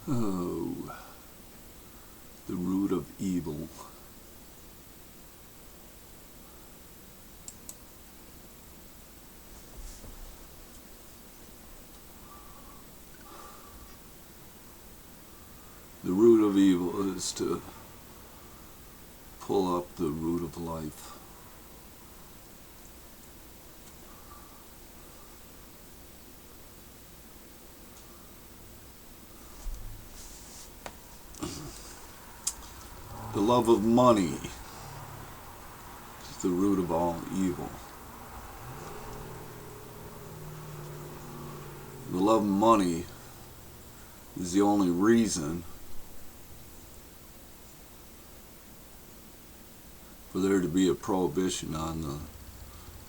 Oh, the root of evil. The root of evil is to pull up the root of life. The love of money is the root of all evil. The love of money is the only reason for there to be a prohibition on the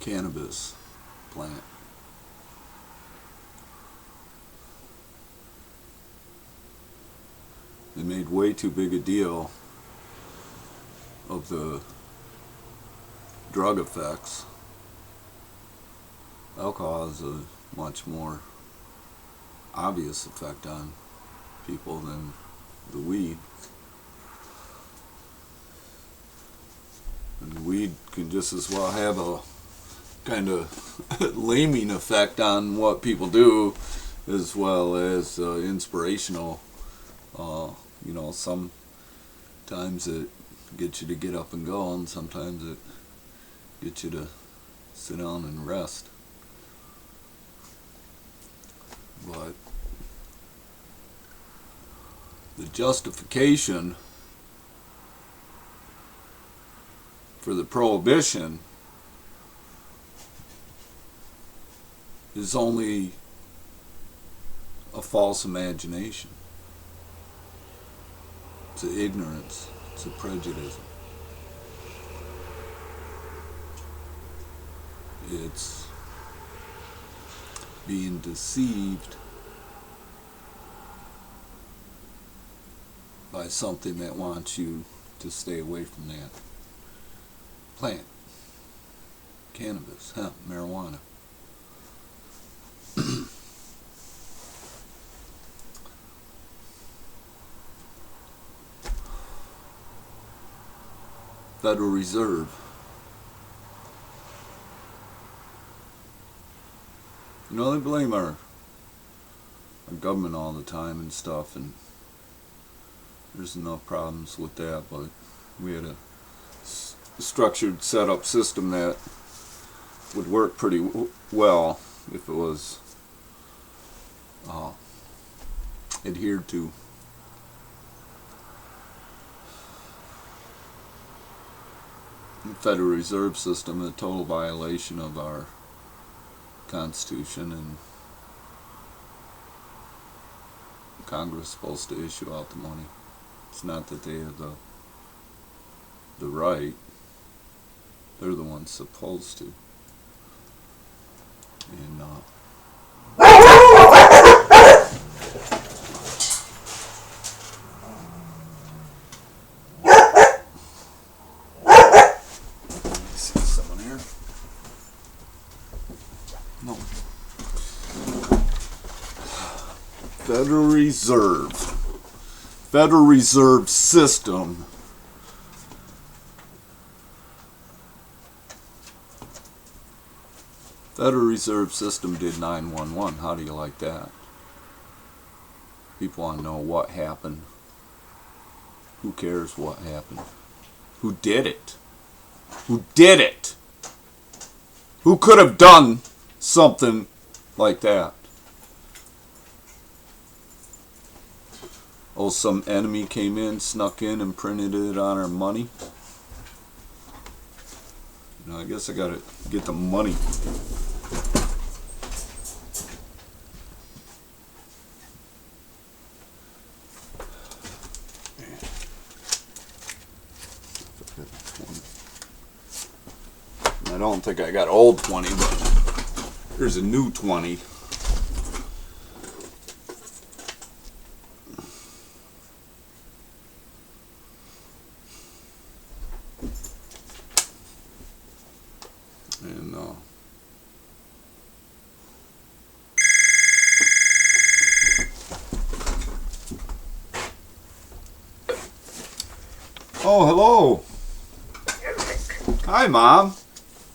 cannabis plant. They made way too big a deal of the drug effects. Alcohol has a much more obvious effect on people than the weed. And the weed can just as well have a kind of laming effect on what people do, as well as inspirational. Sometimes it gets you to get up and go, and sometimes it gets you to sit down and rest. But the justification for the prohibition is only a false imagination. It's an ignorance. It's a prejudice. It's being deceived by something that wants you to stay away from that plant. Cannabis, hemp, marijuana. Federal Reserve. They blame our government all the time and stuff, and there's enough problems with that, but we had a structured setup system that would work pretty well if it was adhered to. The Federal Reserve System is a total violation of our Constitution, and Congress is supposed to issue out the money. It's not that they have the right. They're the ones supposed to. And see someone here? No. Federal Reserve System. Federal Reserve System did 9/11. How do you like that? People want to know what happened. Who cares what happened? Who did it? Who did it? Who could have done something like that? Oh, some enemy came in, snuck in, and printed it on our money? I guess I gotta get the money. I don't think I got old 20, but there's a new 20. And Oh, hello. Eric. Hi, Mom.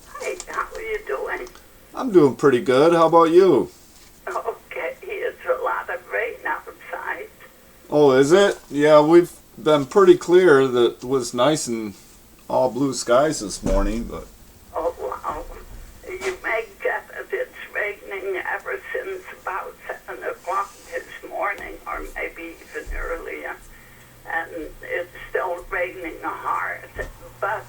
Hi, how are you doing? I'm doing pretty good. How about you? Okay, it's a lot of rain outside. Oh, is it? Yeah, we've been pretty clear. That it was nice and all blue skies this morning, but Oh, wow. You may get that it's raining ever since about 7 o'clock this morning, or maybe even earlier. And it's still raining hard. But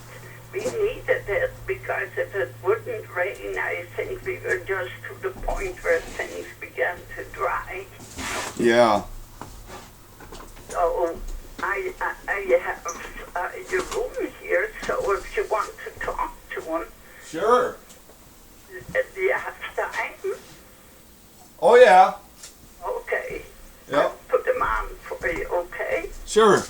we needed it because if it wouldn't rain, I think we were just to the point where things began to dry. yeah. So I have your room here, so if you want to talk to him, Sure. do you have time? Oh, yeah. Okay. Yep. I'll put him on for you, okay? Sure.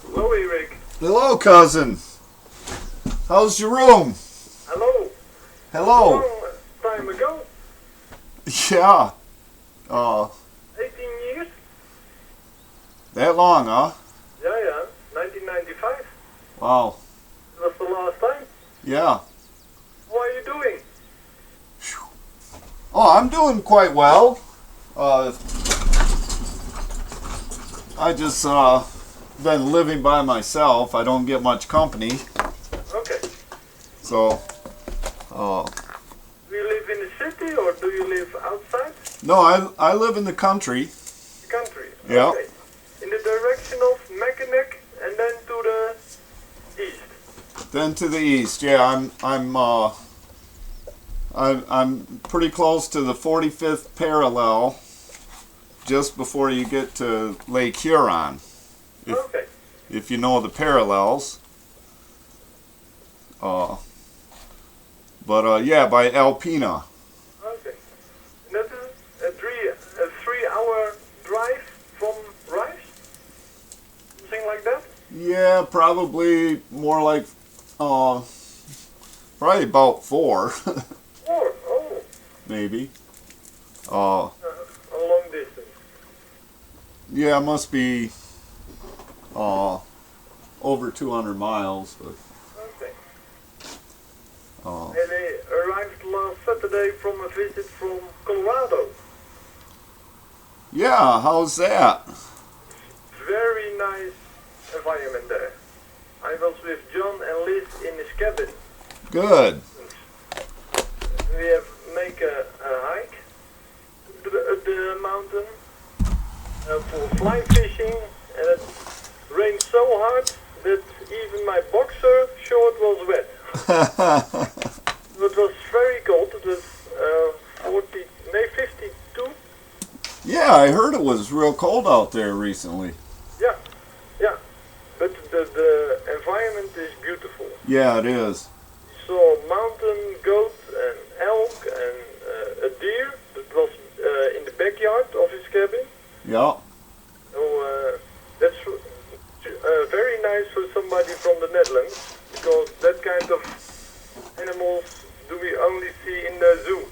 Hello, Eric. Hello, cousin. How's your room? Hello. Hello. Long time ago, Yeah. 18 years. That long, huh? Yeah, 1995. Wow. That was the last time. Yeah. How are you doing? Oh, I'm doing quite well. I just been living by myself. I don't get much company, Okay. so Do you live in the city or do you live outside no, I live in the country. the country? Yeah. Okay. In the direction of Mackinac and then to the east. Then to the east. Yeah, I'm pretty close to the 45th parallel, just before you get to Lake Huron. Okay. If you know the parallels. Yeah, by Alpena. Okay. And that is a 3-hour drive from Rice? Something like that? Yeah, probably more like, probably about 4, Or, oh, maybe. a long distance. Yeah, it must be, over 200 miles, but, Okay. uh, And they arrived last Saturday from a visit from Colorado. yeah, how's that? Very nice environment there. I was with John and Liz in his cabin. Good. We have make a hike to the mountain for fly fishing, and it rained so hard that even my boxer short was wet. It was very cold. It was 52. Yeah, I heard it was real cold out there recently. Yeah, yeah. But the environment is beautiful. Yeah, it is. We saw mountain goat and elk and a deer that was in the backyard of his cabin. Yeah. So that's very nice for somebody from the Netherlands, because that kind of animals do we only see in the zoo.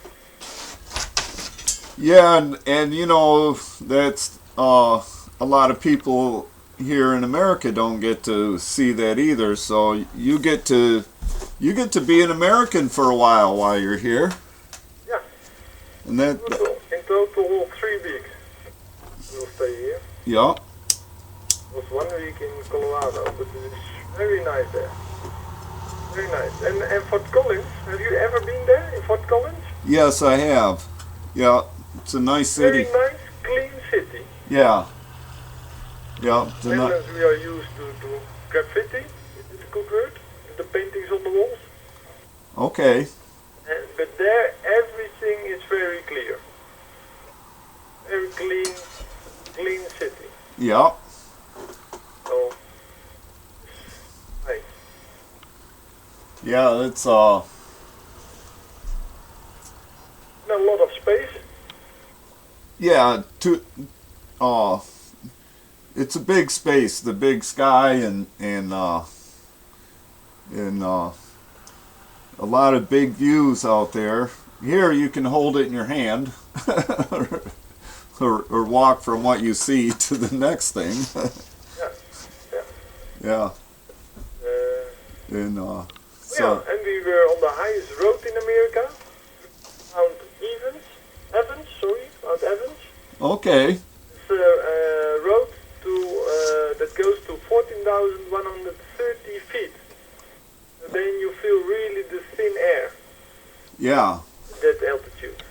Yeah, and you know, that's, a lot of people here in America don't get to see that either, so you get to be an American for a while you're here. Yeah. And that, In total 3 weeks we'll stay here. yeah. It was 1 week in Colorado, but it is very nice there. Very nice. And Fort Collins, have you ever been there in Fort Collins? Yes, I have. Yeah, it's a nice city. Very nice, clean city. Yeah. Yeah, it's a Netherlands we are used to graffiti, is a good word, the paintings on the walls. okay. But there everything is very clear. Very clean city. Yeah. So, nice. Yeah, it's And a lot of space. yeah, it's a big space, the big sky and a lot of big views out there. Here you can hold it in your hand. or walk from what you see to the next thing. Yeah. Yeah. And so yeah, and we were on the highest road in America, Mount Evans. okay. It's a road that goes to 14,130 feet. So then you feel really the thin air Yeah. at that altitude.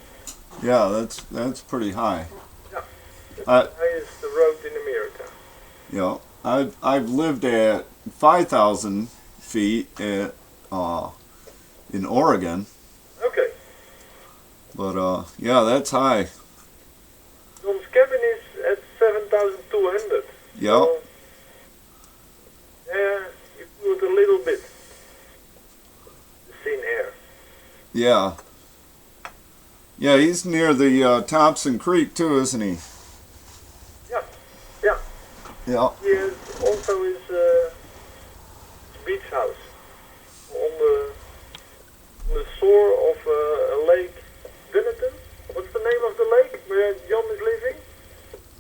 Yeah, that's pretty high. Yeah, it's I- the highest road in America. You know, I've lived at 5,000 feet at in Oregon, Okay, but yeah, that's high. John's cabin is at 7,200. Yep. So, yeah, you feel it a little bit. The thin air. Yeah. Yeah, he's near the Thompson Creek too, isn't he? Yeah, yeah. Yeah. He has also his beach house on the shore of a lake, Dunedin. What's the name of the lake where John is living?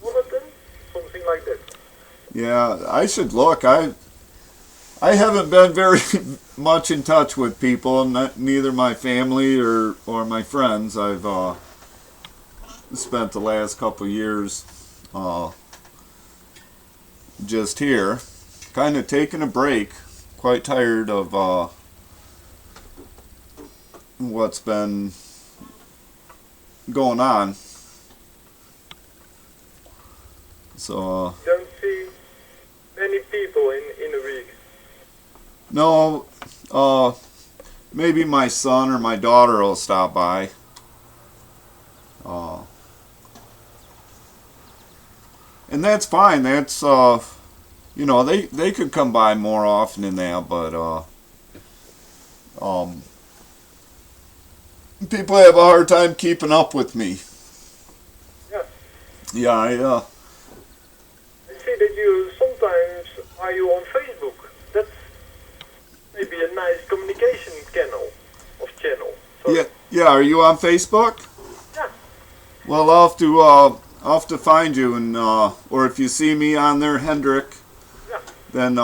Dunedin? Something like that. Yeah, I should look. I haven't been very much in touch with people, neither my family or my friends. I've spent the last couple years just here, kind of taking a break. Quite tired of what's been going on. So Don't see many people in a week. no, maybe my son or my daughter will stop by. And that's fine. That's you know, they could come by more often than that, but people have a hard time keeping up with me. Yeah. Yeah, I see that you sometimes are you on Facebook. That's maybe a nice communication channel. So, yeah. Are you on Facebook? Yeah. Well, I'll have to find you, and or if you see me on there, Hendrik, Yeah. then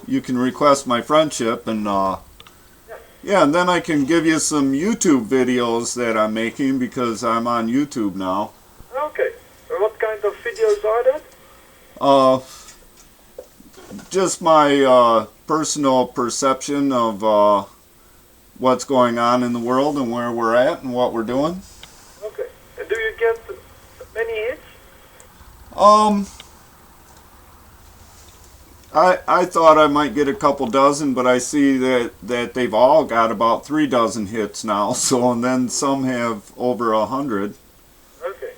you can request my friendship, and yeah, and then I can give you some YouTube videos that I'm making because I'm on YouTube now. Okay. And what kind of videos are that? Just my personal perception of what's going on in the world and where we're at and what we're doing. Okay. And do you get many hits? I thought I might get a couple dozen, but I see that they've all got about 3 dozen hits now. So, and then some have over 100. Okay.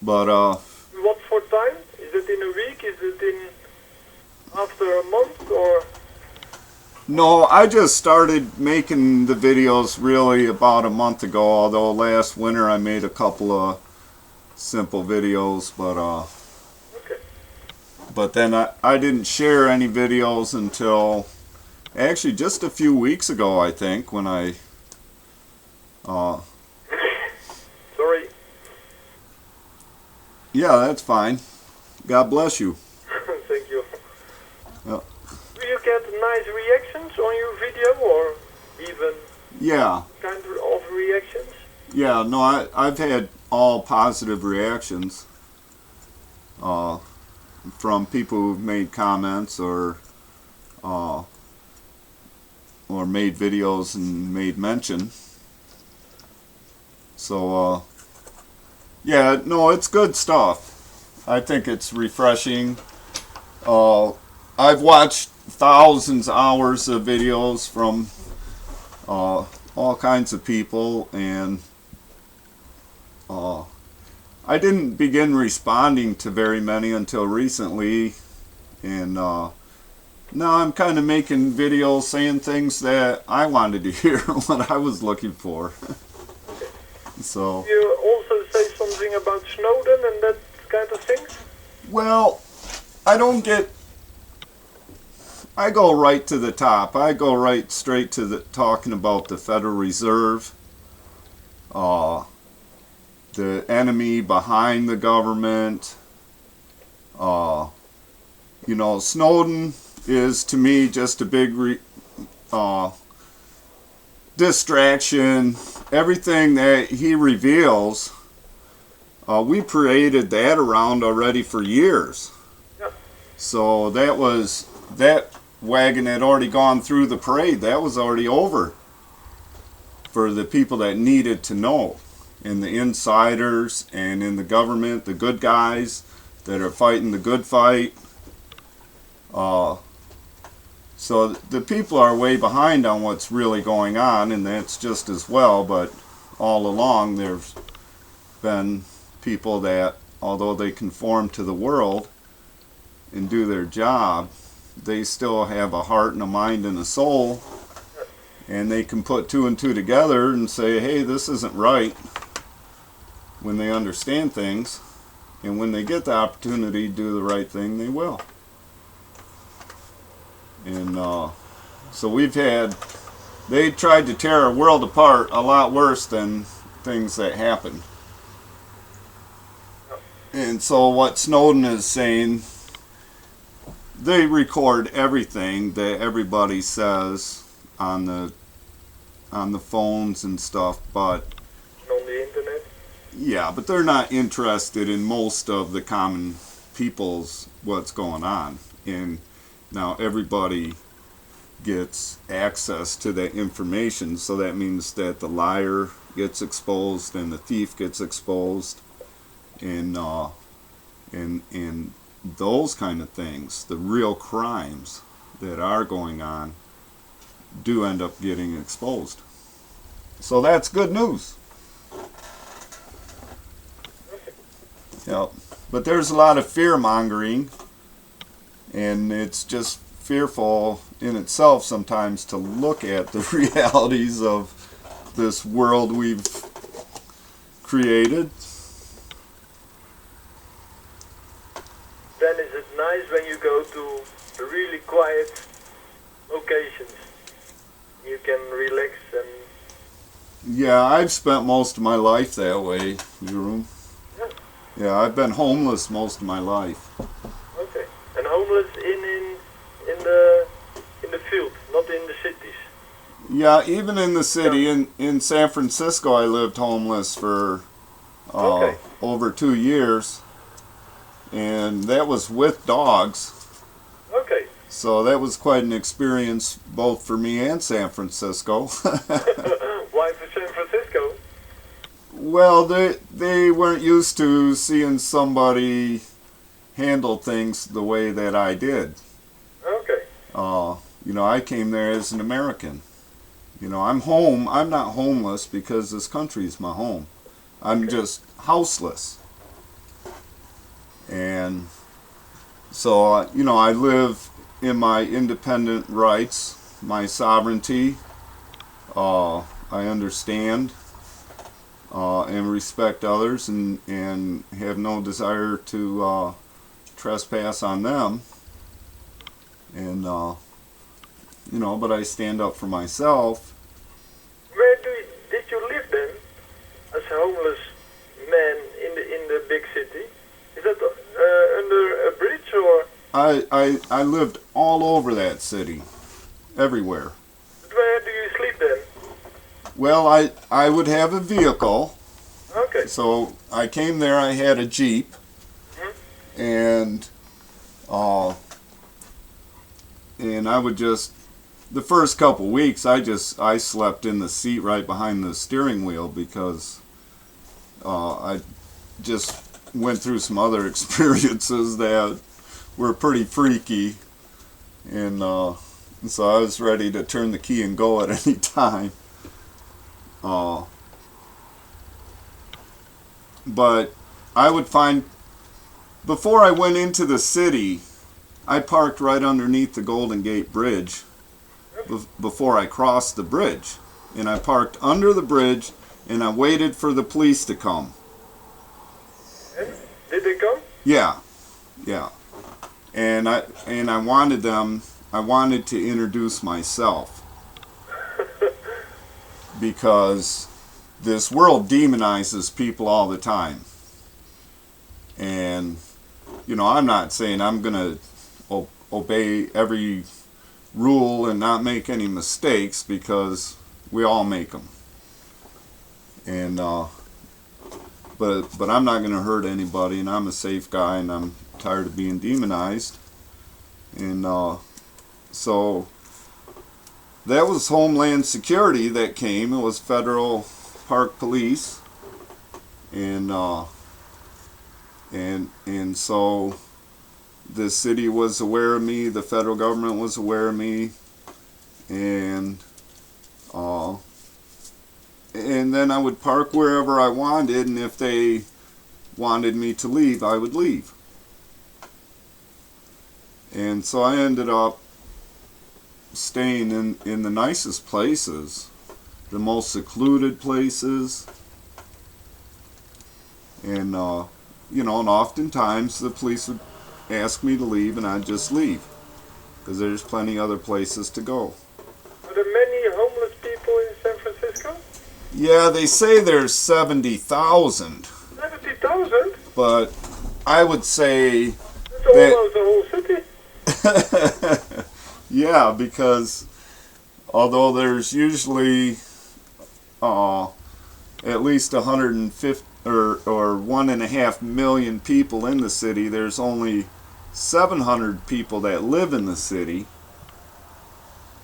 But What for time? Is it in a week? Is it in after a month or? no, I just started making the videos really about a month ago. Although last winter I made a couple of simple videos, but Okay. but then I didn't share any videos until actually just a few weeks ago, I think, when I Sorry. yeah, that's fine. God bless you. Thank you. Yeah. Do you get nice reactions on your video or even Yeah, kind of reactions? yeah, no, I've had all positive reactions from people who've made comments or made videos and made mention. So yeah, no, it's good stuff. I think it's refreshing. I've watched thousands of hours of videos from all kinds of people, and I didn't begin responding to very many until recently, and now I'm kind of making videos saying things that I wanted to hear, what I was looking for. So, You also say something about Snowden and that kind of things? well, I go right to the top. I go right straight to the talking about the Federal Reserve, the enemy behind the government. You know, Snowden is to me just a big distraction. Everything that he reveals, we paraded that around already for years. Yep. So that wagon had already gone through the parade. That was already over for the people that needed to know, and the insiders, and in the government, the good guys that are fighting the good fight. So the people are way behind on what's really going on, and that's just as well. But all along there's been people that, although they conform to the world and do their job, they still have a heart and a mind and a soul, and they can put two and two together and say, hey, this isn't right, when they understand things. And when they get the opportunity to do the right thing, they will. And so they tried to tear our world apart a lot worse than things that happened. And so what Snowden is saying, they record everything that everybody says on the phones and stuff, but On the internet? yeah, but they're not interested in most of the common people's what's going on. And now everybody gets access to that information, so that means that the liar gets exposed and the thief gets exposed, and those kind of things, the real crimes that are going on, do end up getting exposed. So that's good news. Yep. But there's a lot of fear mongering, and it's just fearful in itself sometimes to look at the realities of this world we've created. Then is it nice when you go to really quiet locations? You can relax and... Yeah, I've spent most of my life that way, Jerome. Yeah. Yeah, I've been homeless most of my life. Okay. And homeless in the field, not in the cities. Yeah, even in the city, in San Francisco, I lived homeless for Okay. over 2 years, and that was with dogs. Okay. So that was quite an experience both for me and San Francisco. Why for San Francisco? Well, they weren't used to seeing somebody handle things the way that I did. Okay. You know, I came there as an American. You know, I'm home. I'm not homeless because this country is my home. I'm just houseless. And so, you know, I live in my independent rights, my sovereignty. I understand and respect others, and have no desire to trespass on them. And, you know, but I stand up for myself. Where did you live then, as a homeless man in the big city? Is that under a bridge or? I lived all over that city, everywhere. Where do you sleep then? Well, I would have a vehicle. Okay. So I came there, I had a Jeep, and I would just, the first couple weeks, I slept in the seat right behind the steering wheel, because I just went through some other experiences that were pretty freaky, and so I was ready to turn the key and go at any time. But I would find, before I went into the city, I parked right underneath the Golden Gate Bridge before I crossed the bridge. And I parked under the bridge, and I waited for the police to come. And did they come? Yeah. And I wanted to introduce myself. Because this world demonizes people all the time. And, you know, I'm not saying I'm going to obey every rule and not make any mistakes, because we all make them. And, but I'm not going to hurt anybody, and I'm a safe guy, and I'm tired of being demonized. And so that was Homeland Security that came. It was Federal Park Police, and so the city was aware of me, the federal government was aware of me, and then I would park wherever I wanted, and if they wanted me to leave, I would leave. And so I ended up staying in the nicest places, the most secluded places, and you know, and oftentimes the police would ask me to leave, and I'd just leave, because there's plenty other places to go. Are there many homeless people in San Francisco? Yeah, they say there's 70,000. 70,000? But I would say That's almost the whole city. yeah, because although there's usually at least 150 or 1.5 million people in the city, there's only 700 people that live in the city.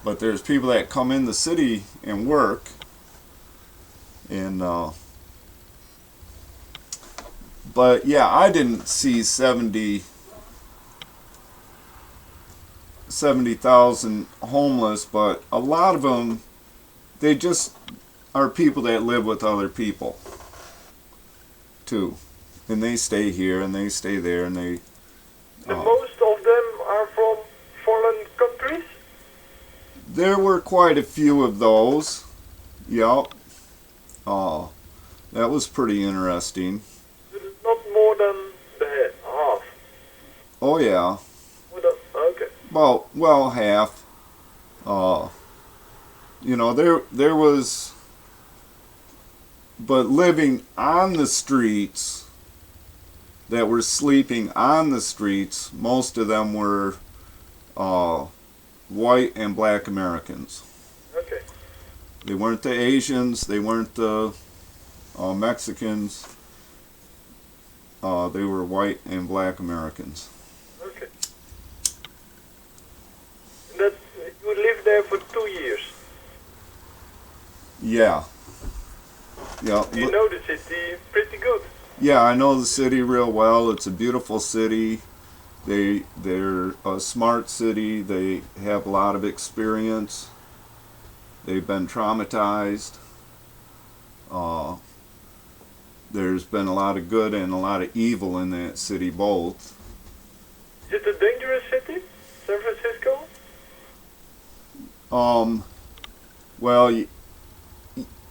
But there's people that come in the city and work. And but yeah, I didn't see 70,000 homeless, but a lot of them, they just are people that live with other people too, and they stay here and they stay there, and they Most of them are from foreign countries? there were quite a few of those. Yep. That was pretty interesting. Not more than the half. Oh yeah. Okay. Well, half. You know, there was, but living on the streets, that were sleeping on the streets, most of them were white and black Americans. Okay. They weren't the Asians, they weren't the Mexicans, they were white and black Americans. Okay. That you lived there for 2 years. Yeah. Yeah. You know the city pretty good. Yeah, I know the city real well. It's a beautiful city. They're a smart city. They have a lot of experience. They've been traumatized. There's been a lot of good and a lot of evil in that city both. Is it a dangerous city, San Francisco? Well,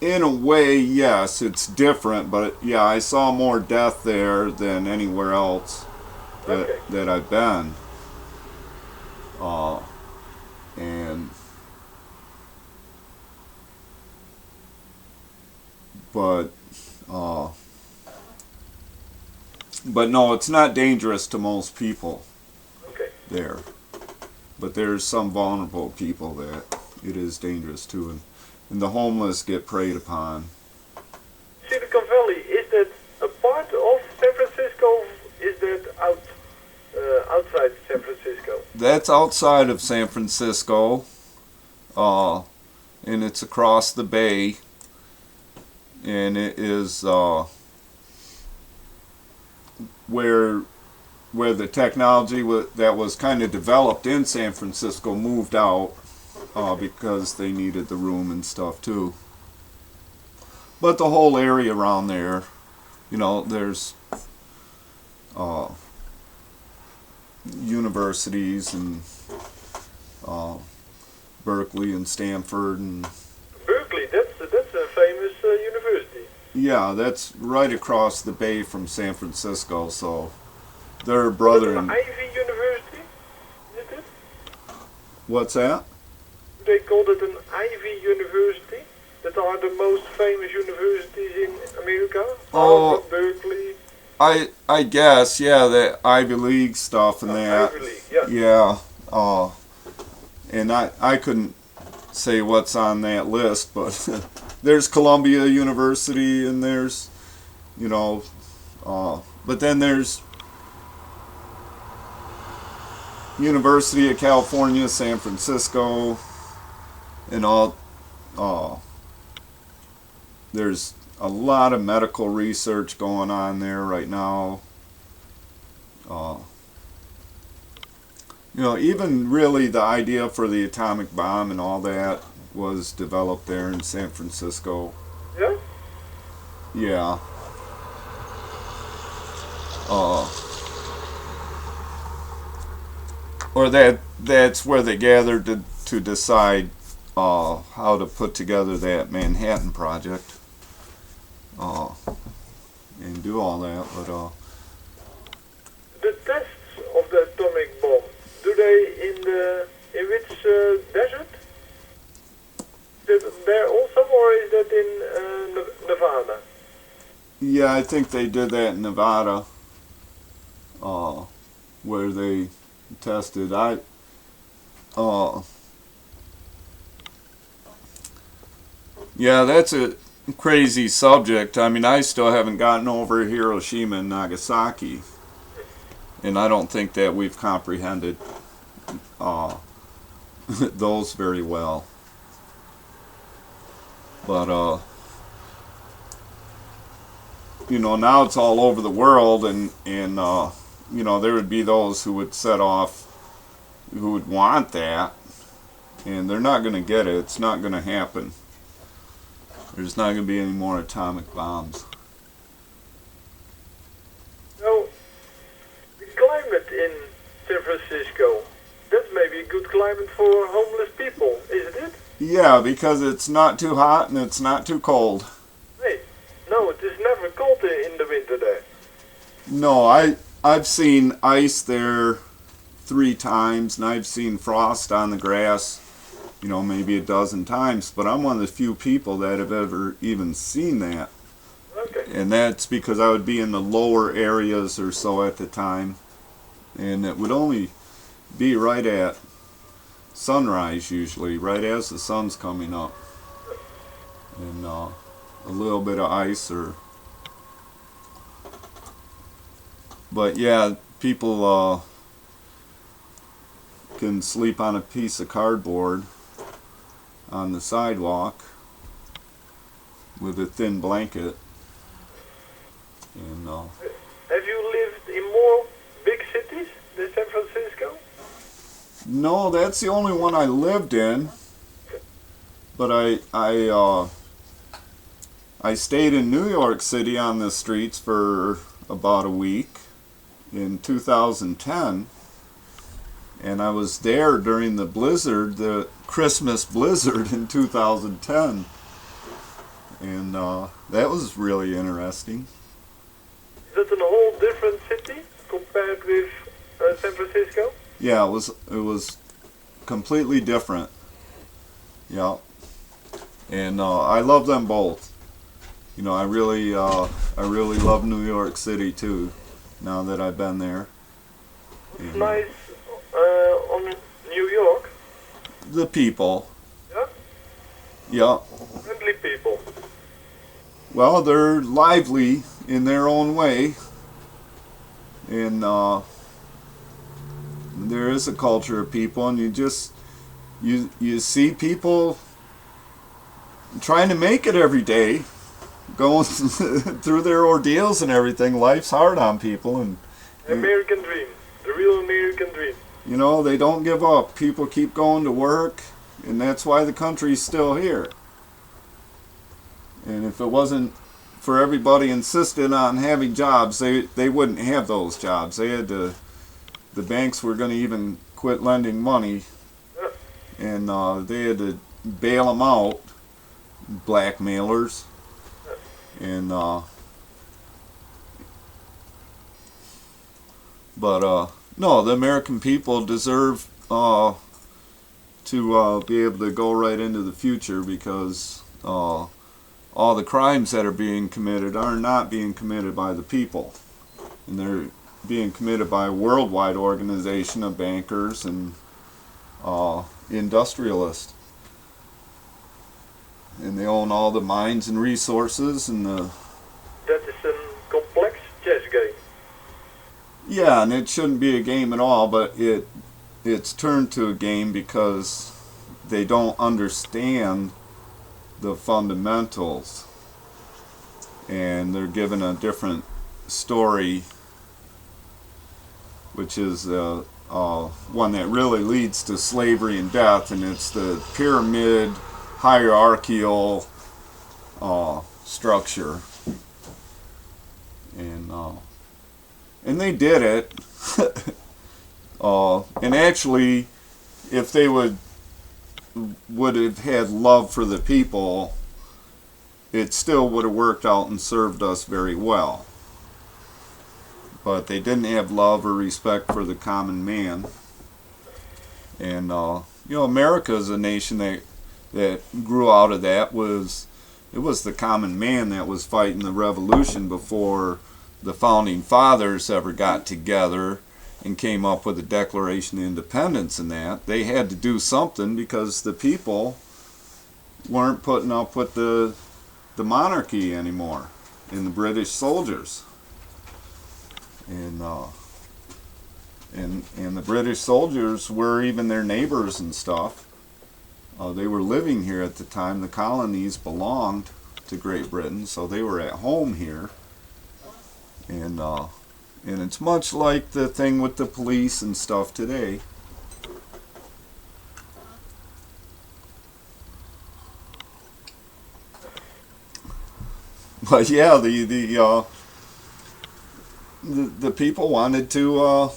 in a way, yes, it's different, but yeah, I saw more death there than anywhere else that I've been. And but no, it's not dangerous to most people there. But there's some vulnerable people that it is dangerous to, and the homeless get preyed upon. Silicon Valley, is that a part of San Francisco? Is that outside San Francisco? That's outside of San Francisco, and it's across the bay, and it is where the technology that was kind of developed in San Francisco moved out because they needed the room and stuff too. But the whole area around there, you know, there's universities and Berkeley and Stanford and Berkeley, that's a famous university. yeah, that's right across the bay from San Francisco. So they're brother and Ivy University, is it? what's that? They called it an Ivy University. that are the most famous universities in America? Oh. Harvard, Berkeley, I guess, yeah, the Ivy League stuff and that. Ivy League, yeah. Yeah. And I couldn't say what's on that list, but there's Columbia University and there's, you know, but then there's University of California, San Francisco, and all. There's a lot of medical research going on there right now. You know, even really the idea for the atomic bomb and all that was developed there in San Francisco. Yeah? Yeah. Or that's where they gathered to decide how to put together that Manhattan Project and do all that. But The tests of the atomic bomb, do they in which desert? Is it there also, or is that in Nevada? yeah, I think they did that in Nevada, where they tested. Yeah, that's a crazy subject. I mean, I still haven't gotten over Hiroshima and Nagasaki, and I don't think that we've comprehended those very well. But you know, now it's all over the world, and you know, there would be those who would set off, who would want that, and they're not going to get it. It's not going to happen. There's not going to be any more atomic bombs. Now, the climate in San Francisco, that's maybe a good climate for homeless people, isn't it? Yeah, because it's not too hot and it's not too cold. Hey, no, it is never cold in the winter there. No, I've seen ice there 3 times, and I've seen frost on the grass, you know, maybe a dozen times, but I'm one of the few people that have ever even seen that. Okay. And that's because I would be in the lower areas or so at the time, and it would only be right at sunrise usually, right as the sun's coming up, and a little bit of ice. But yeah, people can sleep on a piece of cardboard on the sidewalk with a thin blanket. And Have you lived in more big cities than San Francisco? no, that's the only one I lived in. But I stayed in New York City on the streets for about a week in 2010, and I was there during the blizzard, the Christmas blizzard in 2010, and that was really interesting. Is that a whole different city compared with San Francisco? Yeah, it was completely different. Yeah, and I love them both. You know, I really love New York City too, now that I've been there. It's nice on New York. The people. Yeah? Yeah. Friendly people. Well, they're lively in their own way, and there is a culture of people, and you see people trying to make it every day, going through their ordeals and everything. Life's hard on people, and The American dream. The real American dream. you know, they don't give up. People keep going to work, and that's why the country's still here. And if it wasn't for everybody insisting on having jobs, they wouldn't have those jobs. They had to, the banks were going to even quit lending money, and they had to bail them out, blackmailers, and but no, the American people deserve to be able to go right into the future, because all the crimes that are being committed are not being committed by the people, and they're being committed by a worldwide organization of bankers and industrialists, and they own all the mines and resources and the. That is a complex chess game. Yeah, and it shouldn't be a game at all, but it's turned to a game because they don't understand the fundamentals, and they're given a different story, which is one that really leads to slavery and death, and it's the pyramid hierarchical structure, and they did it. And actually, if they would have had love for the people, it still would have worked out and served us very well. But they didn't have love or respect for the common man. And America is a nation that grew out of that. It was the common man that was fighting the revolution before the founding fathers ever got together and came up with the Declaration of Independence. And that they had to do something because the people weren't putting up with the monarchy anymore and the British soldiers. And the British soldiers were even their neighbors and stuff. They were living here at the time. The colonies belonged to Great Britain, so they were at home here. And it's much like the thing with the police and stuff today. But yeah, the people wanted to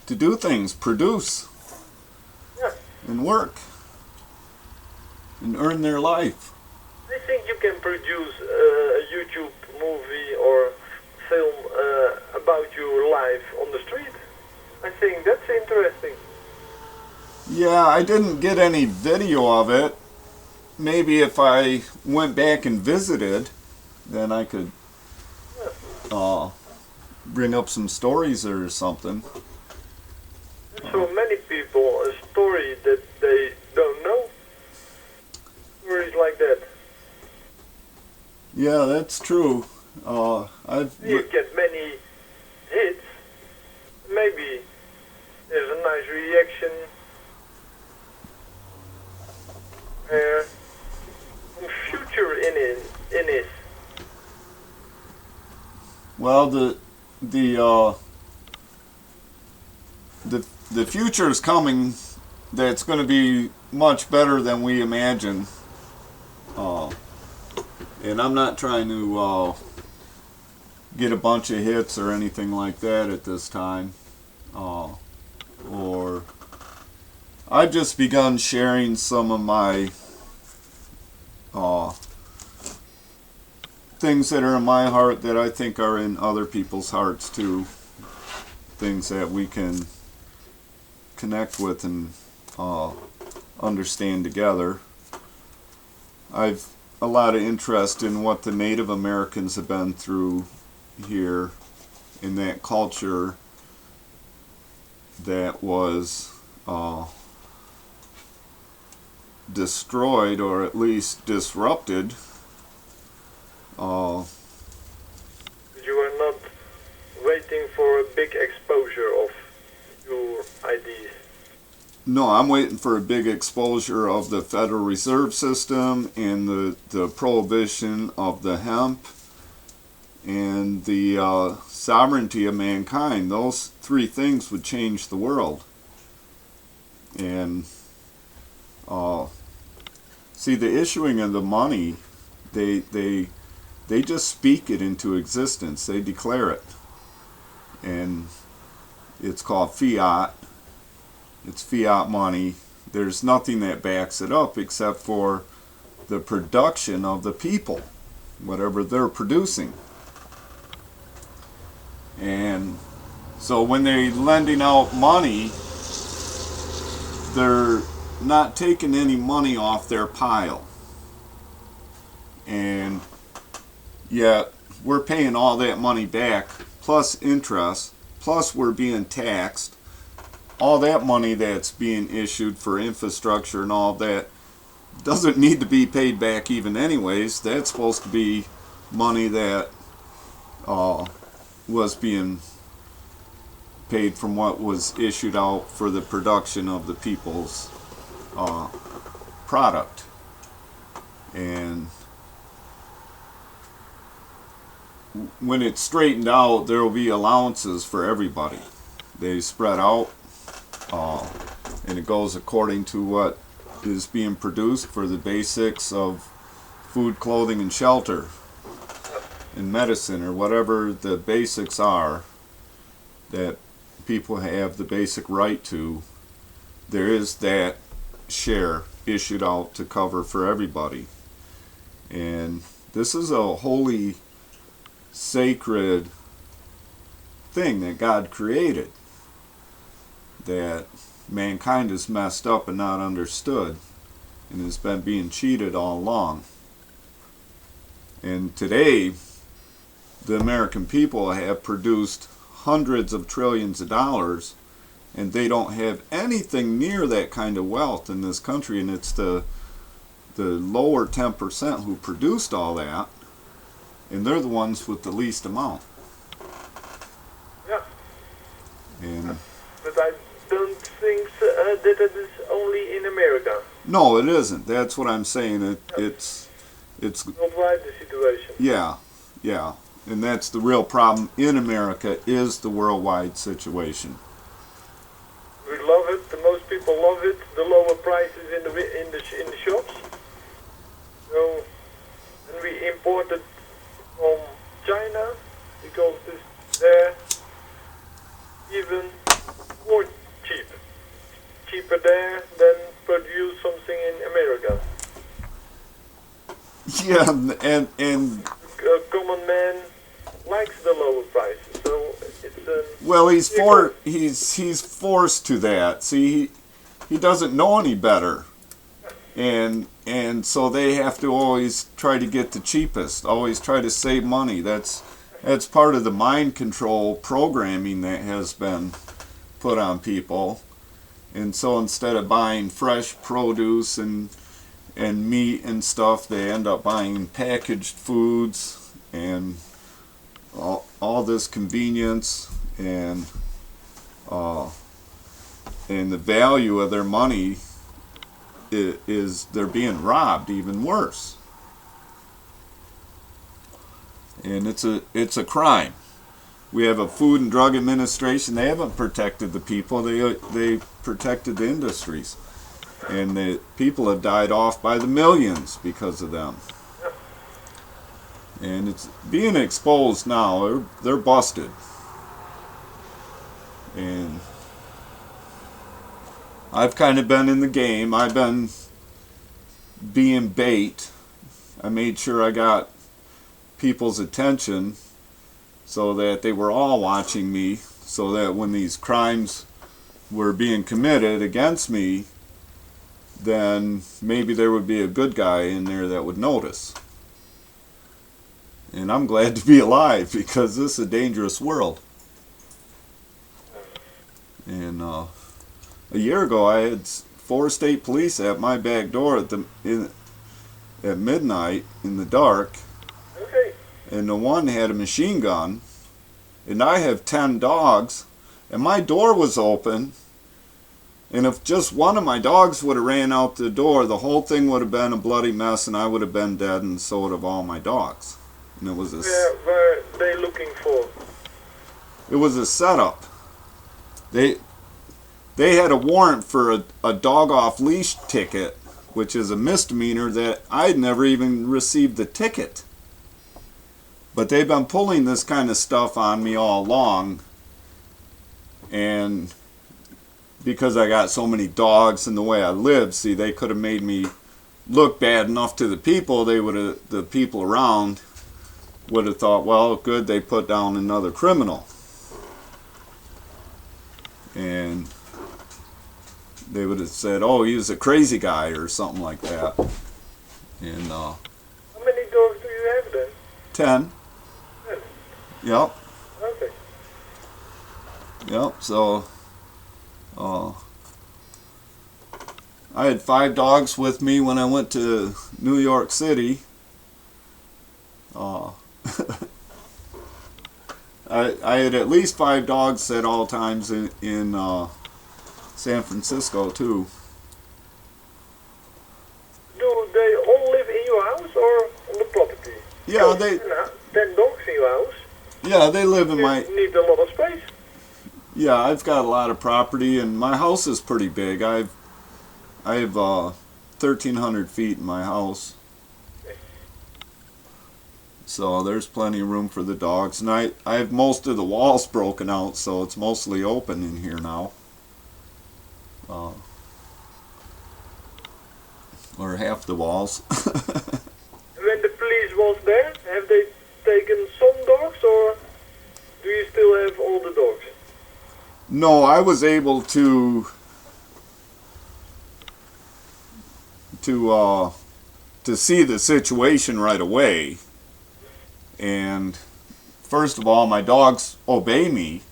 do things, produce, and work, and earn their life. I think you can produce a YouTube movie or film about your life on the street. I think that's interesting. Yeah, I didn't get any video of it. Maybe if I went back and visited, then I could bring up some stories or something. So many people a story that they don't know. Stories like that. Yeah, that's true. You get many hits. Maybe there's a nice reaction. Some future in it. Well, the future is coming. That's going to be much better than we imagine. And I'm not trying to get a bunch of hits or anything like that at this time. Or I've just begun sharing some of my things that are in my heart that I think are in other people's hearts too. Things that we can connect with and understand together. I've a lot of interest in what the Native Americans have been through here in that culture that was destroyed or at least disrupted. You are not waiting for a big exposure of your ideas. No, I'm waiting for a big exposure of the Federal Reserve System and the prohibition of the hemp and the sovereignty of mankind. Those three things would change the world. And see, the issuing of the money, they just speak it into existence. They declare it. And it's called fiat. It's fiat money. There's nothing that backs it up except for the production of the people, whatever they're producing. And so when they're lending out money, they're not taking any money off their pile. and yet we're paying all that money back, plus interest, plus we're being taxed. All that money that's being issued for infrastructure and all that doesn't need to be paid back even anyways. That's supposed to be money that was being paid from what was issued out for the production of the people's product. And when it's straightened out, there will be allowances for everybody. They spread out, and it goes according to what is being produced for the basics of food, clothing, and shelter, and medicine, or whatever the basics are that people have the basic right to. There is that share issued out to cover for everybody. And this is a holy, sacred thing that God created, that mankind has messed up and not understood, and has been being cheated all along. And today, the American people have produced hundreds of trillions of dollars, and they don't have anything near that kind of wealth in this country, and it's the lower 10% who produced all that, and they're the ones with the least amount. Yeah. And but I don't think that it is only in America. no, it isn't. That's what I'm saying. It's Worldwide the situation. yeah, and that's the real problem in America, is the worldwide situation. We love it. The most people love it. The lower prices in the shops. So, and we import it from China because it's there even more cheap. Cheaper there than produce something in America. Yeah, and A common man likes the lower prices, so it's well, he's forced to that. See, he doesn't know any better, and so they have to always try to get the cheapest, always try to save money. That's part of the mind control programming that has been put on people. And so instead of buying fresh produce and meat and stuff, they end up buying packaged foods and all this convenience, and the value of their money is they're being robbed even worse. And it's a crime. We have a Food and Drug Administration. They haven't protected the people. They protected the industries, and the people have died off by the millions because of them. And it's being exposed now. They're busted. And I've kind of been in the game. I've been being bait. I made sure I got people's attention so that they were all watching me, so that when these crimes were being committed against me, then maybe there would be a good guy in there that would notice. And I'm glad to be alive, because this is a dangerous world. And a year ago, I had 4 state police at my back door at midnight in the dark. okay. And the one had a machine gun, and I have 10 dogs, and my door was open, and if just one of my dogs would have ran out the door, the whole thing would have been a bloody mess, and I would have been dead, and so would have all my dogs. And it was Where were they looking for? it was a setup. They had a warrant for a dog off leash ticket, which is a misdemeanor that I'd never even received the ticket. But they've been pulling this kind of stuff on me all along, and because I got so many dogs and the way I live, see, they could have made me look bad enough to the people. The people around would have thought, well, good, they put down another criminal. And they would have said, oh, he was a crazy guy or something like that. And How many dogs 10. Ten. Yep. Okay. Yep. So, I had 5 dogs with me when I went to New York City. I had at least 5 dogs at all times in San Francisco too. Do they all live in your house or on the property? Yeah, Because they 10 dogs in your house. live in my. You need a lot of space. Yeah, I've got a lot of property, and my house is pretty big. I have 1,300 feet in my house, so there's plenty of room for the dogs. And I have most of the walls broken out, so it's mostly open in here now. Or half the walls. When the police was there, have they taken some dogs or do you still have all the dogs? No, I was able to see the situation right away. And first of all, my dogs obey me.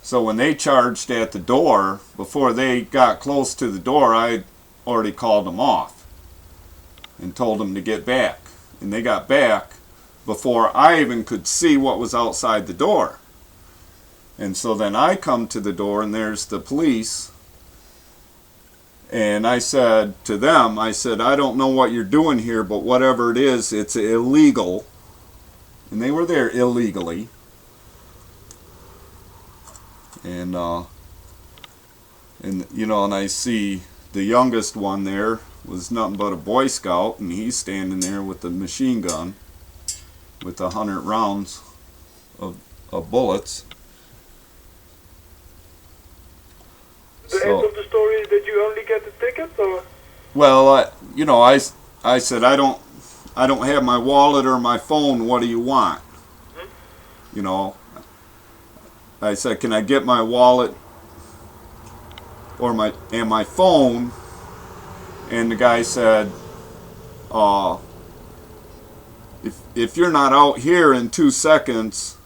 So when they charged at the door, before they got close to the door, I already called them off and told them to get back. And they got back before I even could see what was outside the door. And so then I come to the door and there's the police. And I said to them, I said, I don't know what you're doing here, but whatever it is, it's illegal. And they were there illegally. And you know, and I see the youngest one there was nothing but a Boy Scout, and he's standing there with the machine gun with 100 rounds of bullets. The end of the story is that you only get the ticket, or? Well, you know, I said I don't have my wallet or my phone. What do you want? You know, I said, can I get my wallet or my phone? And the guy said, if you're not out here in 2 seconds,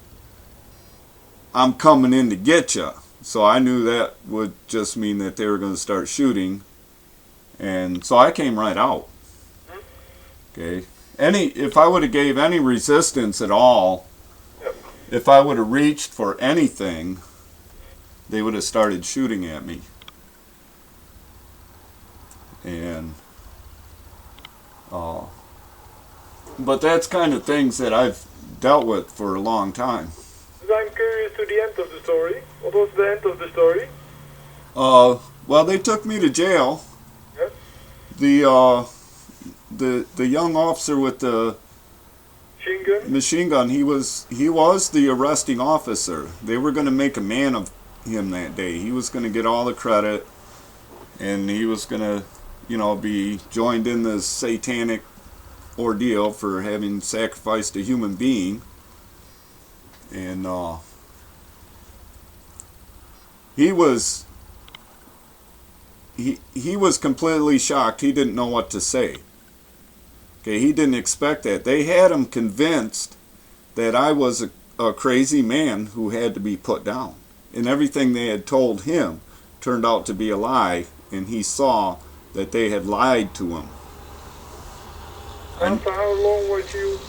I'm coming in to get you. So I knew that would just mean that they were going to start shooting. And so I came right out. Okay. If I would have gave any resistance at all, if I would have reached for anything, they would have started shooting at me. And but that's kind of things that I've dealt with for a long time. I'm curious to the end of the story. What was the end of the story? Well, they took me to jail. Yes. The young officer with the Machine gun? machine gun, he was the arresting officer. They were going to make a man of him that day. He was going to get all the credit, and he was going to, you know, be joined in the satanic ordeal for having sacrificed a human being. And he was completely shocked. He didn't know what to say. Okay, he didn't expect that. They had him convinced that I was a crazy man who had to be put down. And everything they had told him turned out to be a lie, and he saw that they had lied to him. After how long was you?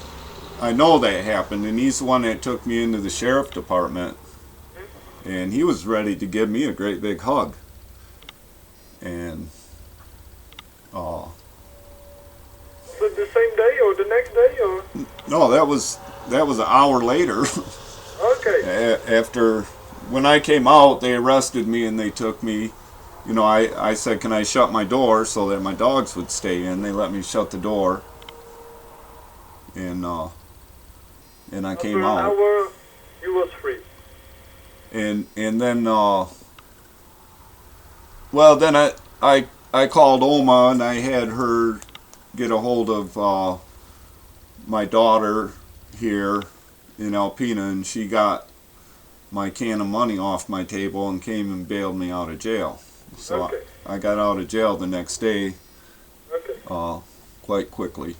I know that happened, and he's the one that took me into the sheriff department, and he was ready to give me a great big hug. And Was it the same day or the next day, or? no, that was an hour later. Okay. After, when I came out, they arrested me and they took me. You know, I said, can I shut my door so that my dogs would stay in? They let me shut the door, and I came out. After an hour, you was free. And then well, then I called Oma, and I had her get a hold of my daughter here in Alpena, and she got my can of money off my table and came and bailed me out of jail. So Okay. I got out of jail the next day Okay. quite quickly.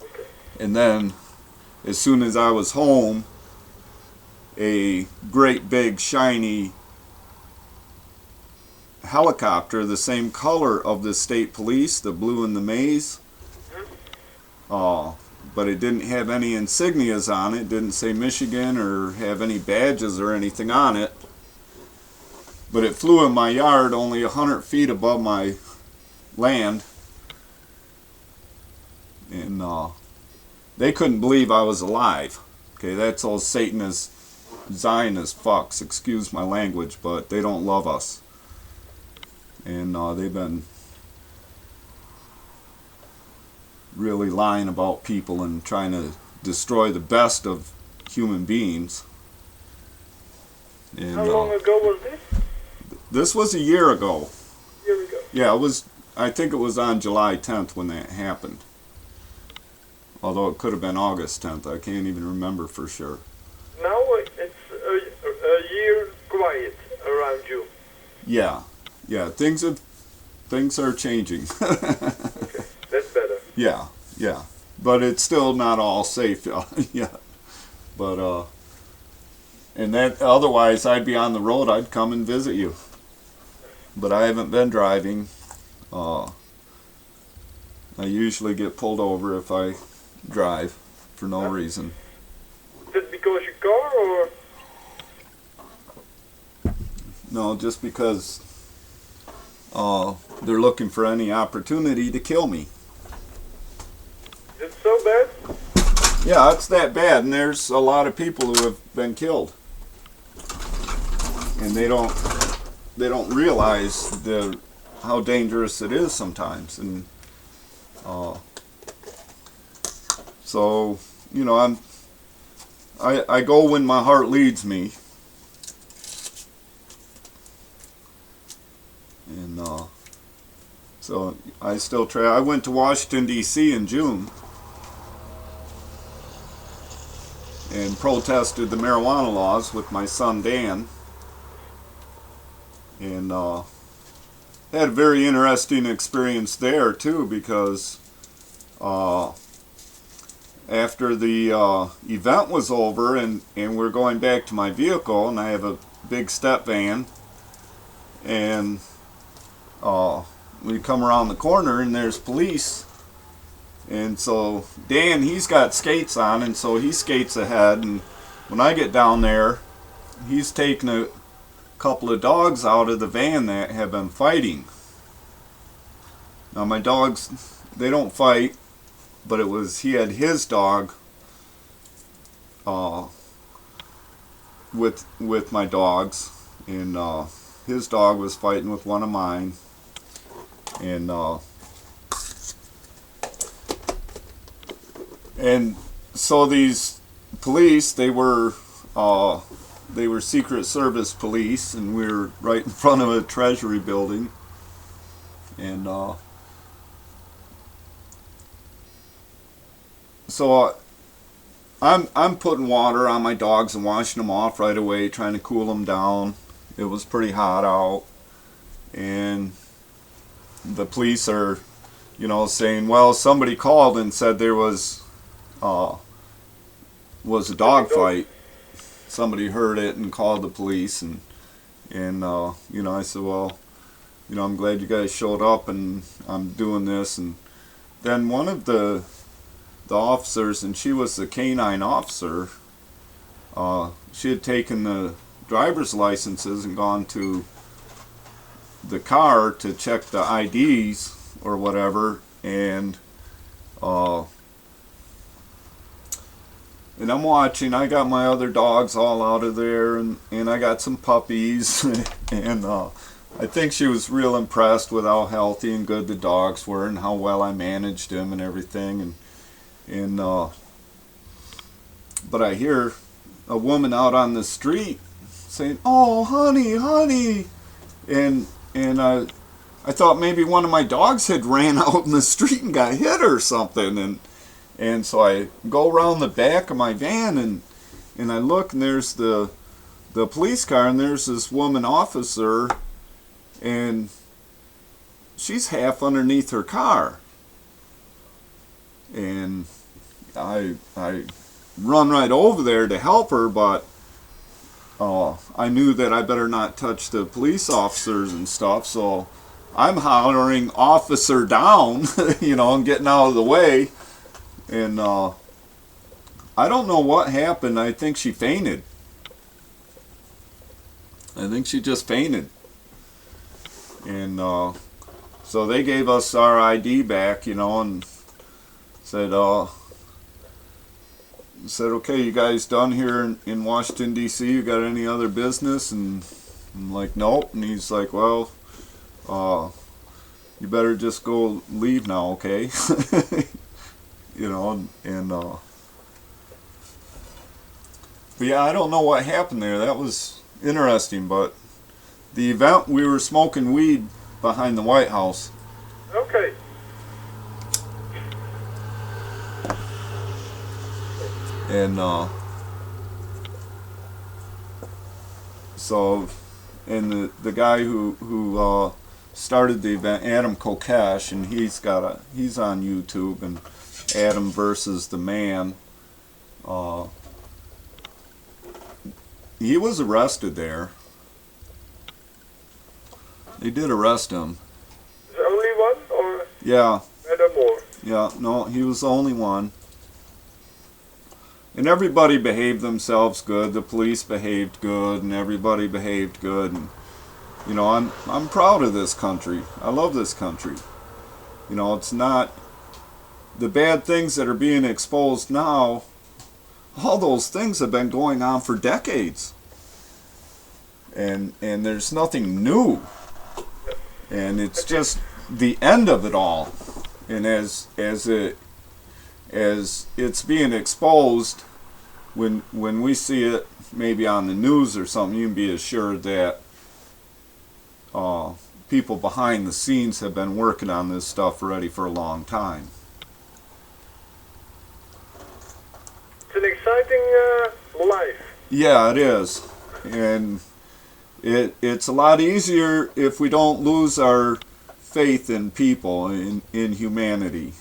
Okay. And then, as soon as I was home, a great big shiny helicopter, the same color of the state police, the blue and the maize, but it didn't have any insignias on it, didn't say Michigan or have any badges or anything on it. But it flew in my yard only 100 feet above my land. And they couldn't believe I was alive. Okay, that's all Satanist, Zionist fucks, excuse my language, but they don't love us. And they've been really lying about people and trying to destroy the best of human beings. And, How long ago was this? This was a year ago. Here we go. Yeah, it was. I think it was on July 10th when that happened. Although it could have been August 10th. I can't even remember for sure. Now it's a year quiet around you. Yeah. Yeah, things are changing. Okay, that's better. Yeah. But it's still not all safe yet. But and that otherwise I'd be on the road, I'd come and visit you. But I haven't been driving. I usually get pulled over if I drive for no reason. Is it because your car or? No, just because they're looking for any opportunity to kill me. Is it so bad? Yeah, it's that bad, and there's a lot of people who have been killed, and they don't realize how dangerous it is sometimes, and so you know I go when my heart leads me, and so I still try. I went to Washington D.C. in June and protested the marijuana laws with my son Dan, and had a very interesting experience there too, because after the event was over and we're going back to my vehicle, and I have a big step van, and we come around the corner and there's police. And so Dan, he's got skates on, and so he skates ahead, and when I get down there, he's taking a couple of dogs out of the van that have been fighting. Now my dogs, they don't fight, but he had his dog with my dogs, and his dog was fighting with one of mine, and so these police, they were Secret Service police, and we were right in front of a Treasury building, and so I'm putting water on my dogs and washing them off right away, trying to cool them down. It was pretty hot out, and the police are, saying, well, somebody called and said there was a dog fight. Somebody heard it and called the police, and I said, well, I'm glad you guys showed up, and I'm doing this. And then one of the officers, and she was the canine officer, she had taken the driver's licenses and gone to the car to check the IDs or whatever, and I'm watching. I got my other dogs all out of there, and I got some puppies, and I think she was real impressed with how healthy and good the dogs were and how well I managed them and everything, and but I hear a woman out on the street saying, "Oh, honey," and I thought maybe one of my dogs had ran out in the street and got hit or something, and so I go around the back of my van, and I look, and there's the police car, and there's this woman officer, and she's half underneath her car, and I run right over there to help her, but I knew that I better not touch the police officers and stuff, so I'm hollering officer down, you know, and getting out of the way. And I don't know what happened. I think she fainted. I think she just fainted. And so they gave us our ID back, you know, and said, okay, you guys done here in Washington, D.C.? You got any other business? And I'm like, nope. And he's like, well, you better just go leave now, okay? You know, and but yeah, I don't know what happened there. That was interesting, but the event, we were smoking weed behind the White House. Okay. And so, and the guy who started the event, Adam Kokesh, and he's on YouTube, and Adam versus the Man. He was arrested there. They did arrest him. The only one, or Yeah. are there more? Yeah, no, he was the only one. And everybody behaved themselves good. The police behaved good, and everybody behaved good. And you know, I'm proud of this country. I love this country. You know, it's not the bad things that are being exposed now. All those things have been going on for decades. And there's nothing new. And it's just the end of it all. And as it's being exposed, when we see it maybe on the news or something, you can be assured that people behind the scenes have been working on this stuff already for a long time. It's an exciting life. Yeah, it is. And it's a lot easier if we don't lose our faith in people, in humanity.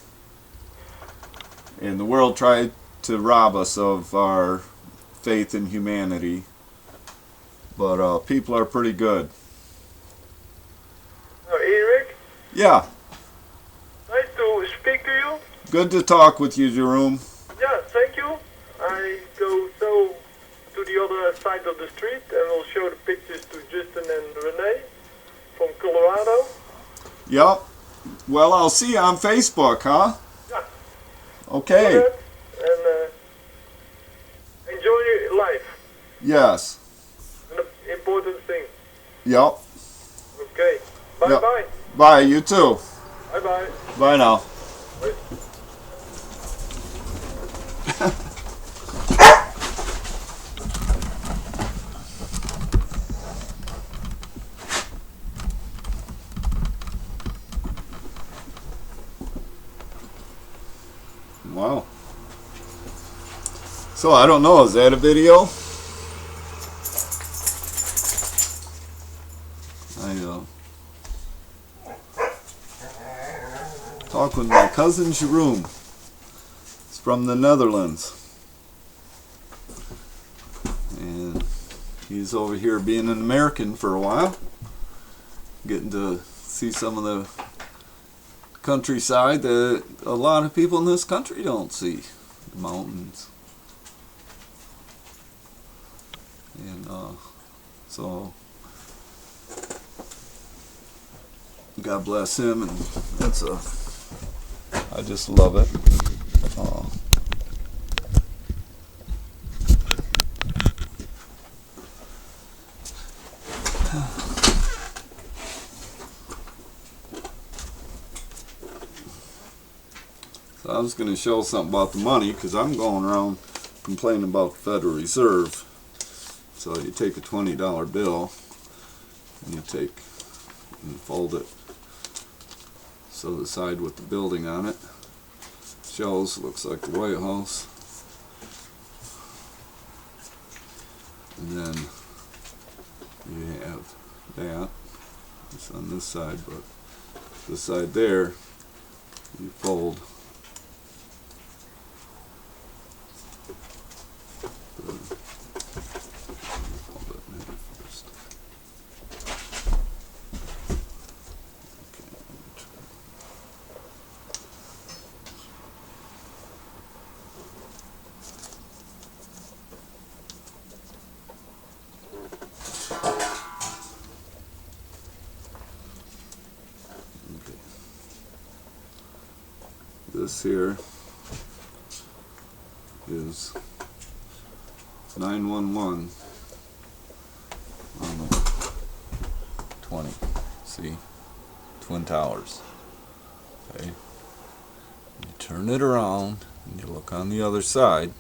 And the world tried to rob us of our faith in humanity. But people are pretty good. Eric, Yeah, nice to speak to you. good to talk with you, Jerome. Yeah, thank you. I go so to the other side of the street and will show the pictures to Justin and Renee from Colorado. Yep. Well, I'll see you on Facebook, huh? Yeah. Okay. Do that and enjoy your life. Yes. An important thing. Yep. Okay. Bye Yep. bye. Bye, you too. Bye bye. Bye now. Bye. Wow. So I don't know, is that a video? I talk with my cousin Jerome. It's from the Netherlands. And he's over here being an American for a while. Getting to see some of the countryside that a lot of people in this country don't see. The mountains. And so God bless him, and I just love it. So I was going to show something about the money, because I'm going around complaining about the Federal Reserve. So you take a $20 bill and you fold it so the side with the building on it shows, looks like the White House. And then you have that. It's on this side, but this side there you fold this here is 911 on the 20. See? Twin Towers. Okay? You turn it around and you look on the other side,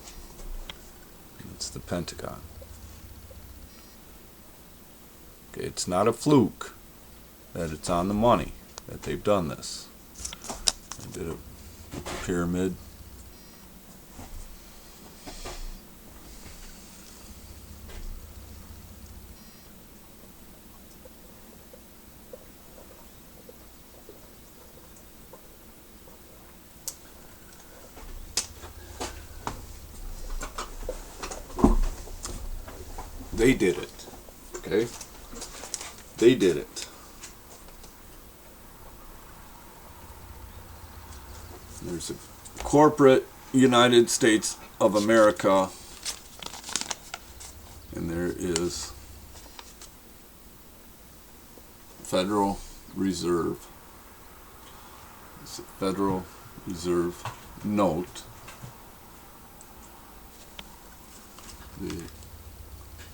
and it's the Pentagon. Okay, it's not a fluke that it's on the money that they've done this. They did a pyramid. They did it. Okay? They did it. There's a corporate United States of America, and there is Federal Reserve. It's a Federal Reserve note. The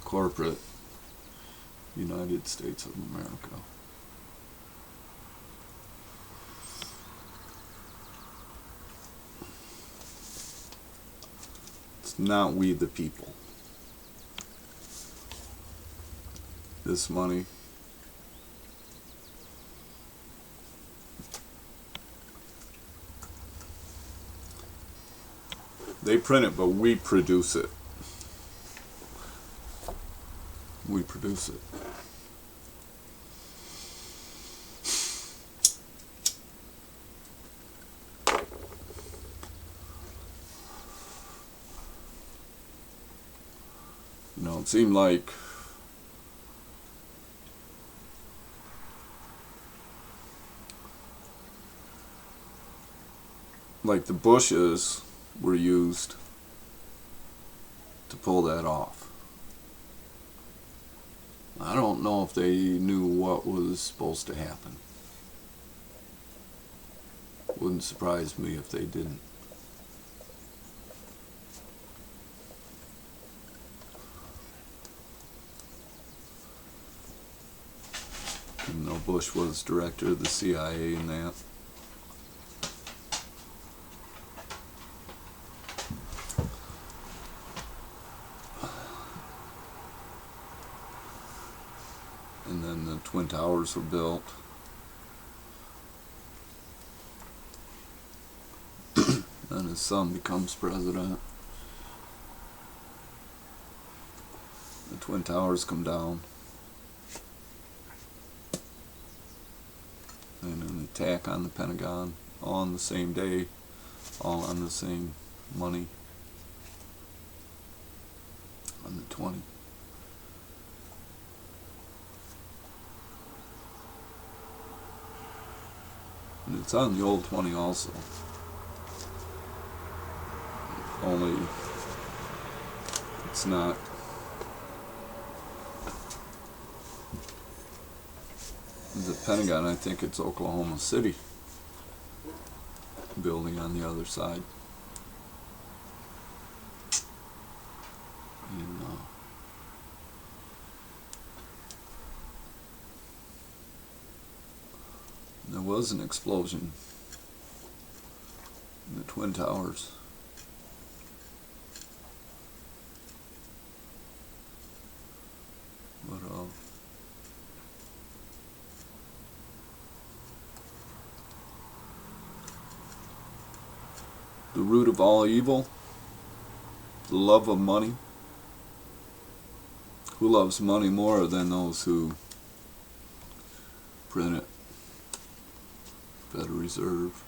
corporate United States of America. It's not we the people. This money they print it, but we produce it. We produce it. You know, it seemed like the Bushes were used to pull that off. I don't know if they knew what was supposed to happen. Wouldn't surprise me if they didn't. Even though Bush was director of the CIA and that. And then the Twin Towers were built. And his son becomes president. The Twin Towers come down. And an attack on the Pentagon, all on the same day, all on the same money, on the 20. And it's on the old 20 also. Only it's not the Pentagon. I think it's Oklahoma City building on the other side. And, there was an explosion in the Twin Towers. But the root of all evil, the love of money. Who loves money more than those who print it? Federal Reserve.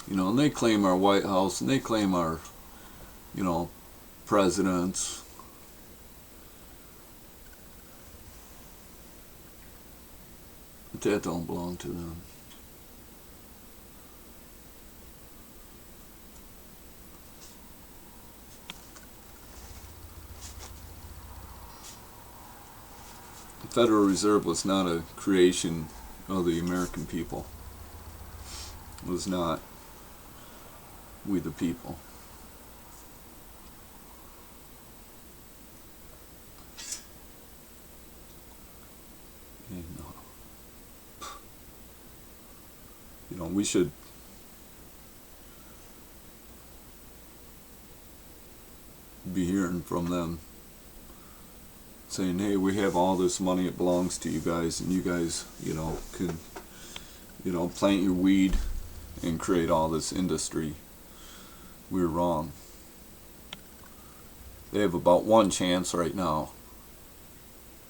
You know, and they claim our White House, and they claim our, you know, presidents. But that don't belong to them. The Federal Reserve was not a creation of the American people. was not we the people. And, we should be hearing from them saying, hey, we have all this money, it belongs to you guys, and you guys, can, plant your weed and create all this industry. We're wrong. They have about one chance right now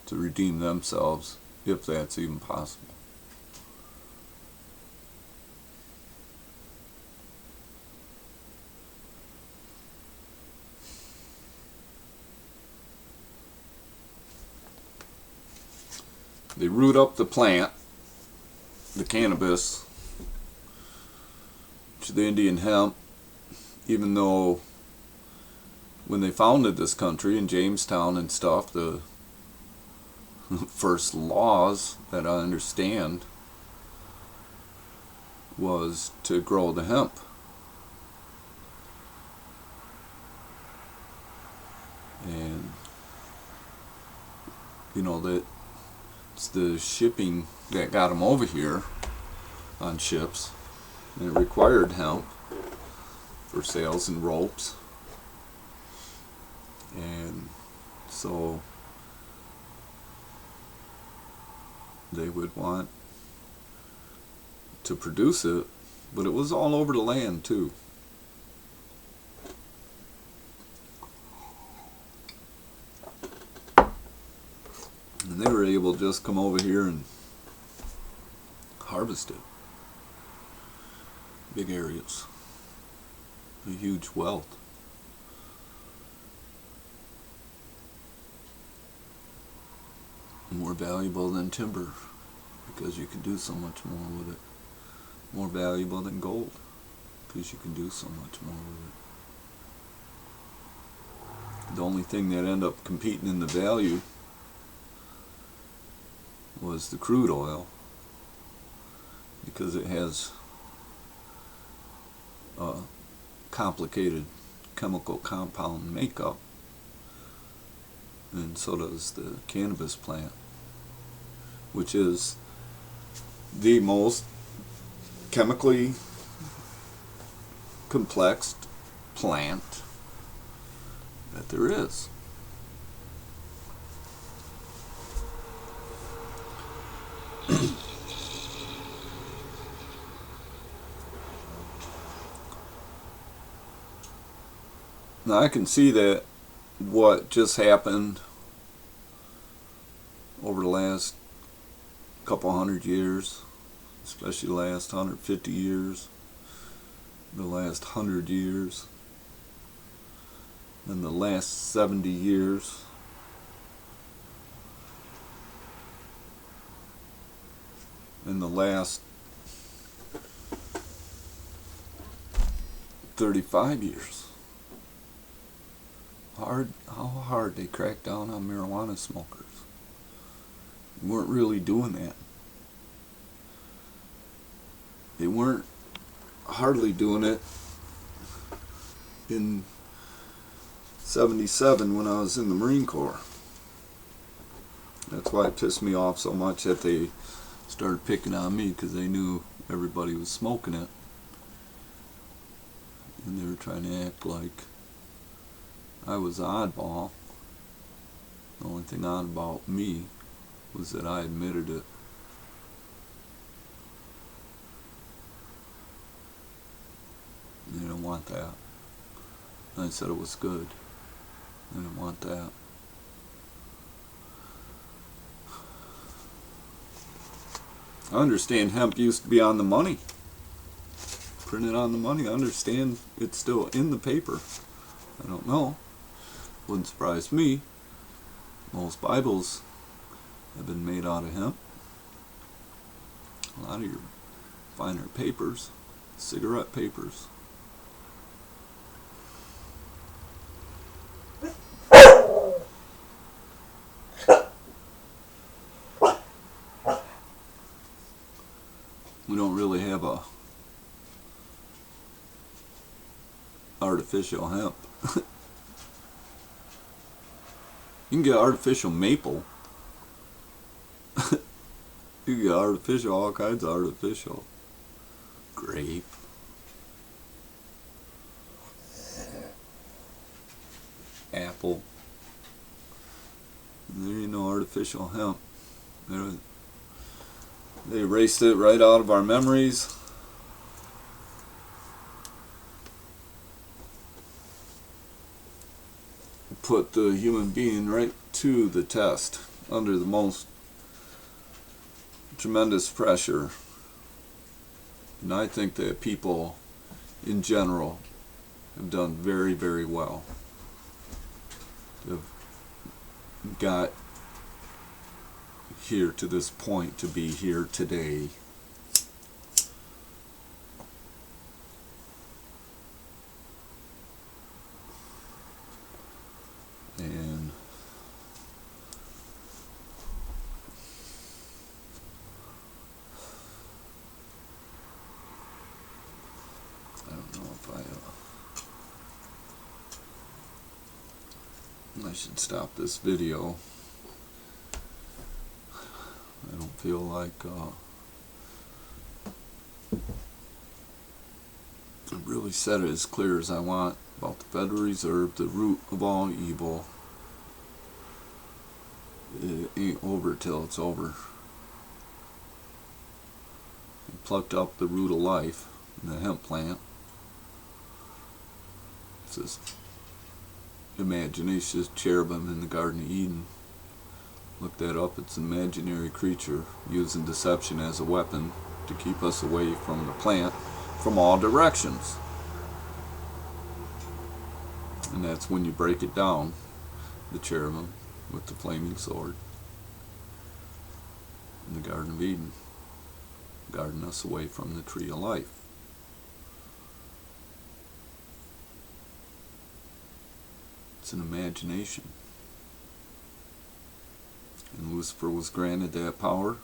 to redeem themselves, if that's even possible. They root up the plant, the cannabis, to the Indian hemp, even though when they founded this country in Jamestown and stuff, the first laws that I understand was to grow the hemp. And that it's the shipping that got them over here on ships, and it required hemp for sails and ropes. And so they would want to produce it, but it was all over the land too. And they were able to just come over here and harvest it. Big areas. A huge wealth. More valuable than timber, because you can do so much more with it. More valuable than gold, because you can do so much more with it. The only thing that ended up competing in the value was the crude oil, because it has a complicated chemical compound makeup, and so does the cannabis plant, which is the most chemically complex plant that there is. Now I can see that what just happened over the last couple hundred years, especially the last 150 years, the last 100 years, and the last 70 years, and the last 35 years. How hard they cracked down on marijuana smokers. They weren't really doing that. They weren't hardly doing it in 77 when I was in the Marine Corps. That's why it pissed me off so much that they started picking on me, because they knew everybody was smoking it. And they were trying to act like I was oddball. The only thing odd about me was that I admitted it. They didn't want that. I said it was good. They didn't want that. I understand hemp used to be on the money. Printed on the money. I understand it's still in the paper. I don't know. Wouldn't surprise me. Most Bibles have been made out of hemp. A lot of your finer papers, cigarette papers. We don't really have a artificial hemp. You can get artificial maple. You can get artificial, all kinds of artificial. Grape. Apple. There ain't no artificial hemp. They erased it right out of our memories. Put the human being right to the test under the most tremendous pressure. And I think that people in general have done very, very well. They've got here to this point to be here today. And I don't know if I should stop this video. I don't feel like I really said it as clear as I want about the Federal Reserve, the root of all evil. It ain't over till it's over. He plucked up the root of life in the hemp plant. It's this imagination's cherubim in the Garden of Eden. Look that up. It's an imaginary creature using deception as a weapon to keep us away from the plant from all directions. And that's when you break it down, the cherubim with the flaming sword in the Garden of Eden, guarding us away from the tree of life. It's an imagination. And Lucifer was granted that power.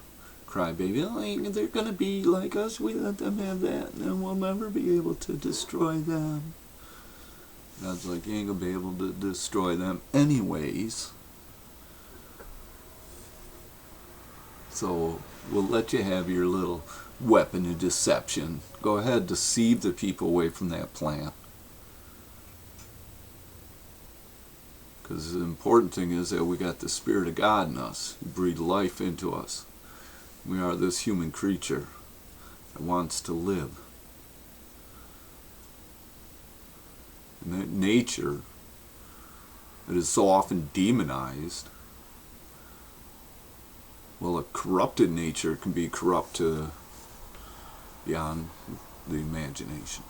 Crybaby, oh, they're going to be like us, we let them have that, and then we'll never be able to destroy them. God's like, you ain't going to be able to destroy them anyways. So we'll let you have your little weapon of deception. Go ahead, deceive the people away from that plant. Because the important thing is that we got the Spirit of God in us. He breathed life into us. We are this human creature that wants to live. And that nature that is so often demonized, well, a corrupted nature can be corrupt to beyond the imagination.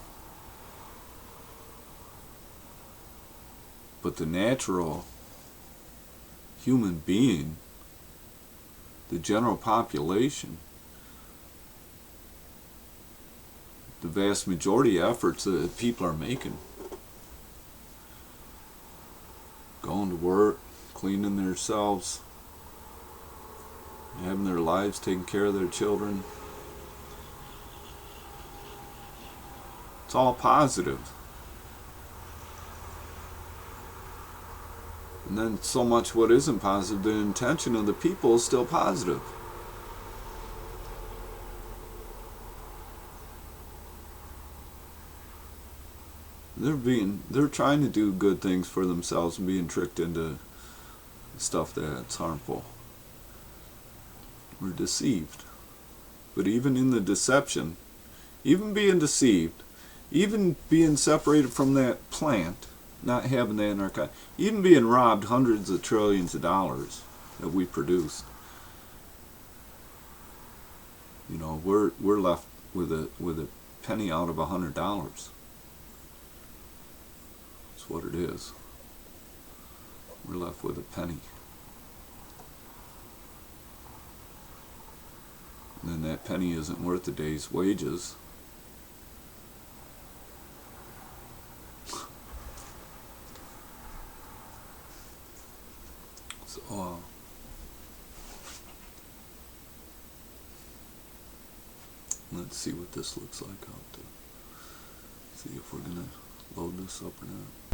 But the natural human being, the general population, the vast majority of efforts that people are making, going to work, cleaning themselves, having their lives, taking care of their children, it's all positive. And then so much what isn't positive, the intention of the people is still positive. They're trying to do good things for themselves and being tricked into stuff that's harmful. We're deceived. But even in the deception, even being deceived, even being separated from that plant, not having that in our country, even being robbed hundreds of trillions of dollars that we produced, you know, we're left with a penny out of $100. That's what it is. We're left with a penny. And then that penny isn't worth a day's wages. So, let's see what this looks like out there. See if we're gonna load this up or not.